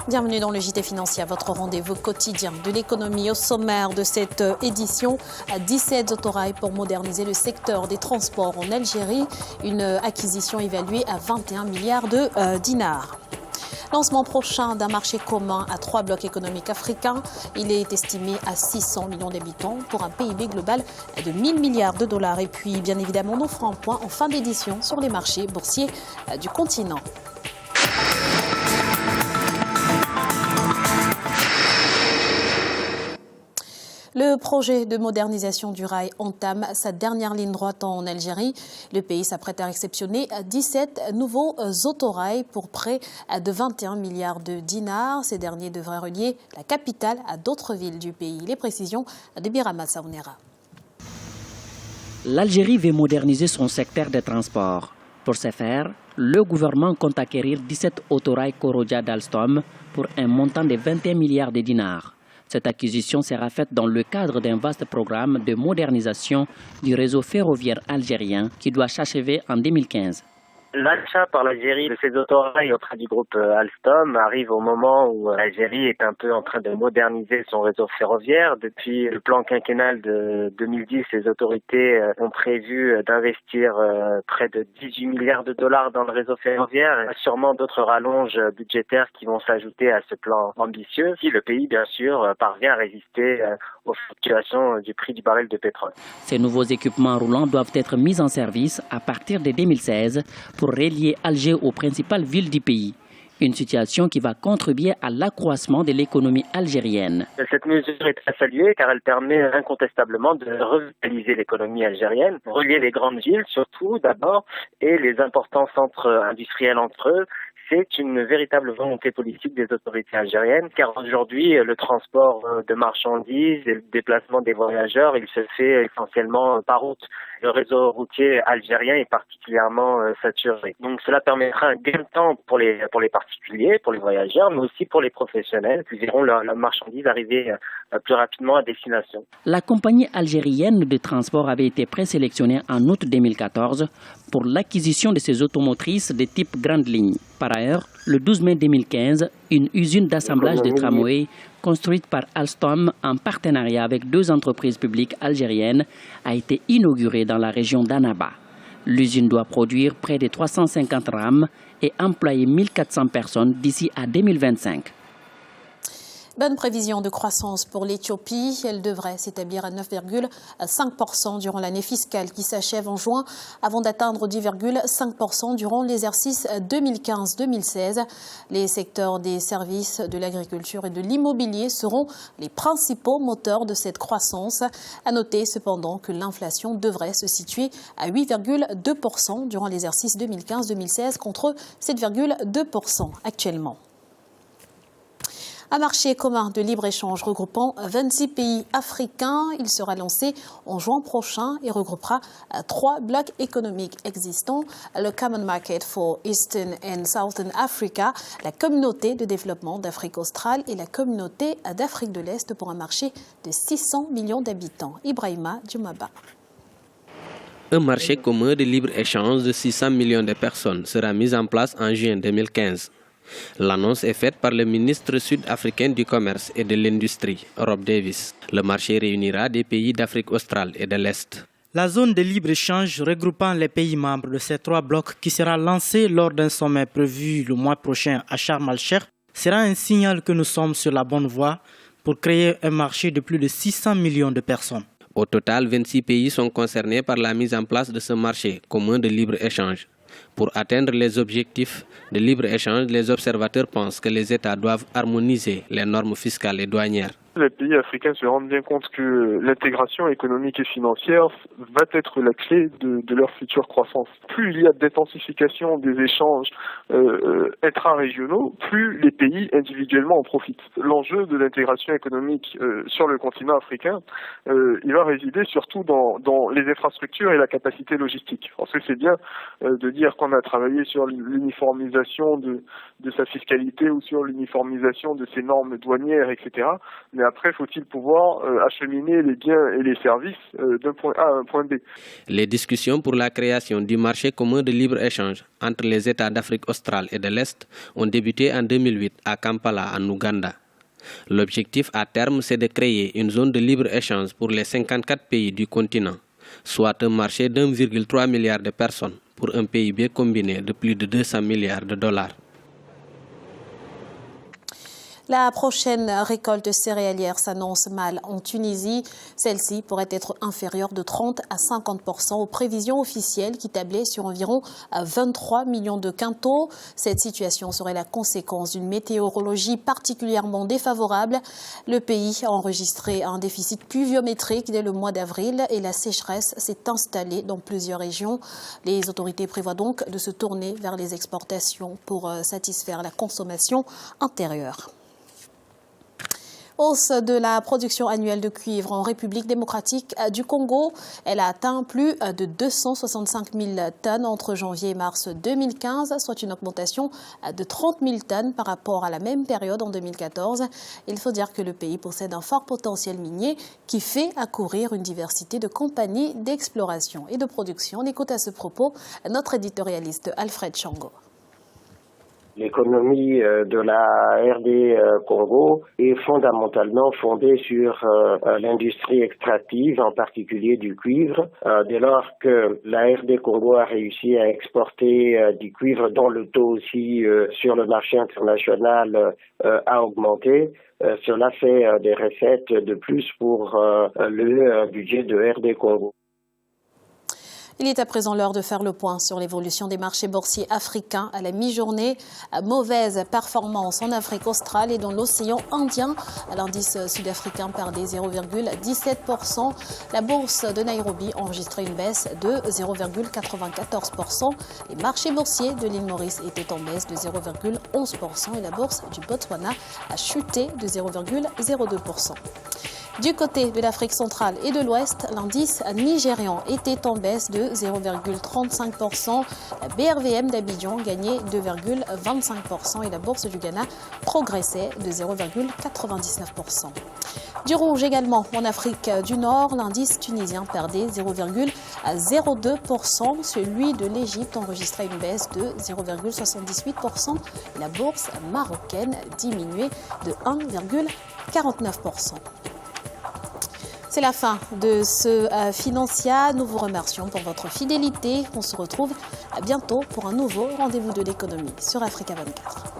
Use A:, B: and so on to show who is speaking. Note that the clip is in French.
A: Bienvenue dans le JT Financier, votre rendez-vous quotidien de l'économie. Au sommaire de cette édition, 17 autorails pour moderniser le secteur des transports en Algérie. Une acquisition évaluée à 21 milliards de dinars. Lancement prochain d'un marché commun à 3 blocs économiques africains. Il est estimé à 600 millions d'habitants pour un PIB global de 1000 milliards de dollars. Et puis, bien évidemment, nous ferons un point en fin d'édition sur les marchés boursiers du continent. Le projet de modernisation du rail entame sa dernière ligne droite en Algérie. Le pays s'apprête à réceptionner 17 nouveaux autorails pour près de 21 milliards de dinars. Ces derniers devraient relier la capitale à d'autres villes du pays. Les précisions de Birama Saounera.
B: L'Algérie veut moderniser son secteur des transports. Pour ce faire, le gouvernement compte acquérir 17 autorails Koroja d'Alstom pour un montant de 21 milliards de dinars. Cette acquisition sera faite dans le cadre d'un vaste programme de modernisation du réseau ferroviaire algérien qui doit s'achever en 2015.
C: L'achat par l'Algérie de ces autorails auprès du groupe Alstom arrive au moment où l'Algérie est un peu en train de moderniser son réseau ferroviaire. Depuis le plan quinquennal de 2010, les autorités ont prévu d'investir près de 18 milliards de dollars dans le réseau ferroviaire. Il y a sûrement d'autres rallonges budgétaires qui vont s'ajouter à ce plan ambitieux si le pays, bien sûr, parvient à résister aux fluctuations du prix du baril de pétrole.
B: Ces nouveaux équipements roulants doivent être mis en service à partir de 2016 pour relier Alger aux principales villes du pays. Une situation qui va contribuer à l'accroissement de l'économie algérienne.
C: Cette mesure est à saluer car elle permet incontestablement de revitaliser l'économie algérienne, relier les grandes villes surtout d'abord et les importants centres industriels entre eux. C'est une véritable volonté politique des autorités algériennes, car aujourd'hui, le transport de marchandises et le déplacement des voyageurs, il se fait essentiellement par route. Le réseau routier algérien est particulièrement saturé. Donc cela permettra un gain de temps pour les particuliers, pour les voyageurs, mais aussi pour les professionnels qui verront la marchandise arriver plus rapidement à destination.
B: La compagnie algérienne de transport avait été présélectionnée en août 2014 pour l'acquisition de ces automotrices de type grande ligne. Par ailleurs, le 12 mai 2015, une usine d'assemblage de tramways construite par Alstom en partenariat avec 2 entreprises publiques algériennes a été inaugurée dans la région d'Annaba. L'usine doit produire près de 350 rames et employer 1400 personnes d'ici à 2025.
A: Bonne prévision de croissance pour l'Éthiopie. Elle devrait s'établir à 9,5% durant l'année fiscale qui s'achève en juin avant d'atteindre 10,5% durant l'exercice 2015-2016. Les secteurs des services, de l'agriculture et de l'immobilier seront les principaux moteurs de cette croissance. À noter cependant que l'inflation devrait se situer à 8,2% durant l'exercice 2015-2016 contre 7,2% actuellement. Un marché commun de libre-échange regroupant 26 pays africains. Il sera lancé en juin prochain et regroupera 3 blocs économiques existants. Le Common Market for Eastern and Southern Africa, la communauté de développement d'Afrique australe et la communauté d'Afrique de l'Est pour un marché de 600 millions d'habitants. Ibrahima Djoumaba.
D: Un marché commun de libre-échange de 600 millions de personnes sera mis en place en juin 2015. L'annonce est faite par le ministre sud-africain du Commerce et de l'Industrie, Rob Davis. Le marché réunira des pays d'Afrique australe et de l'Est.
E: La zone de libre-échange regroupant les pays membres de ces 3 blocs qui sera lancée lors d'un sommet prévu le mois prochain à Sharm el-Sheikh sera un signal que nous sommes sur la bonne voie pour créer un marché de plus de 600 millions de personnes.
D: Au total, 26 pays sont concernés par la mise en place de ce marché commun de libre-échange. Pour atteindre les objectifs de libre-échange, les observateurs pensent que les États doivent harmoniser les normes fiscales et douanières.
F: Les pays africains se rendent bien compte que l'intégration économique et financière va être la clé de leur future croissance. Plus il y a d'intensification des échanges intra-régionaux, plus les pays individuellement en profitent. L'enjeu de l'intégration économique sur le continent africain, il va résider surtout dans les infrastructures et la capacité logistique. Parce que c'est bien de dire qu'on a travaillé sur l'uniformisation de sa fiscalité ou sur l'uniformisation de ses normes douanières, etc. Mais après, faut-il pouvoir acheminer les biens et les services d'un point A à un point B.
D: Les discussions pour la création du marché commun de libre-échange entre les États d'Afrique australe et de l'Est ont débuté en 2008 à Kampala, en Ouganda. L'objectif à terme, c'est de créer une zone de libre-échange pour les 54 pays du continent, soit un marché d'1,3 milliard de personnes pour un PIB combiné de plus de 200 milliards de dollars.
A: La prochaine récolte céréalière s'annonce mal en Tunisie. Celle-ci pourrait être inférieure de 30 à 50% aux prévisions officielles qui tablaient sur environ 23 millions de quintaux. Cette situation serait la conséquence d'une météorologie particulièrement défavorable. Le pays a enregistré un déficit pluviométrique dès le mois d'avril et la sécheresse s'est installée dans plusieurs régions. Les autorités prévoient donc de se tourner vers les exportations pour satisfaire la consommation intérieure. Hausse de la production annuelle de cuivre en République démocratique du Congo. Elle a atteint plus de 265 000 tonnes entre janvier et mars 2015, soit une augmentation de 30 000 tonnes par rapport à la même période en 2014. Il faut dire que le pays possède un fort potentiel minier qui fait accourir une diversité de compagnies d'exploration et de production. On écoute à ce propos notre éditorialiste Alfred Chango.
G: L'économie de la RD Congo est fondamentalement fondée sur l'industrie extractive, en particulier du cuivre. Dès lors que la RD Congo a réussi à exporter du cuivre dont le taux aussi sur le marché international a augmenté, cela fait des recettes de plus pour le budget de RD Congo.
A: Il est à présent l'heure de faire le point sur l'évolution des marchés boursiers africains à la mi-journée. Mauvaise performance en Afrique australe et dans l'océan Indien. L'indice sud-africain perdait 0,17%. La bourse de Nairobi a enregistré une baisse de 0,94%. Les marchés boursiers de l'île Maurice étaient en baisse de 0,11% et la bourse du Botswana a chuté de 0,02%. Du côté de l'Afrique centrale et de l'Ouest, l'indice nigérian était en baisse de 0,35%. La BRVM d'Abidjan gagnait 2,25% et la bourse du Ghana progressait de 0,99%. Du rouge également en Afrique du Nord, l'indice tunisien perdait 0,02%. Celui de l'Égypte enregistrait une baisse de 0,78% et la bourse marocaine diminuait de 1,49%. C'est la fin de ce Financia. Nous vous remercions pour votre fidélité. On se retrouve bientôt pour un nouveau rendez-vous de l'économie sur Africa 24.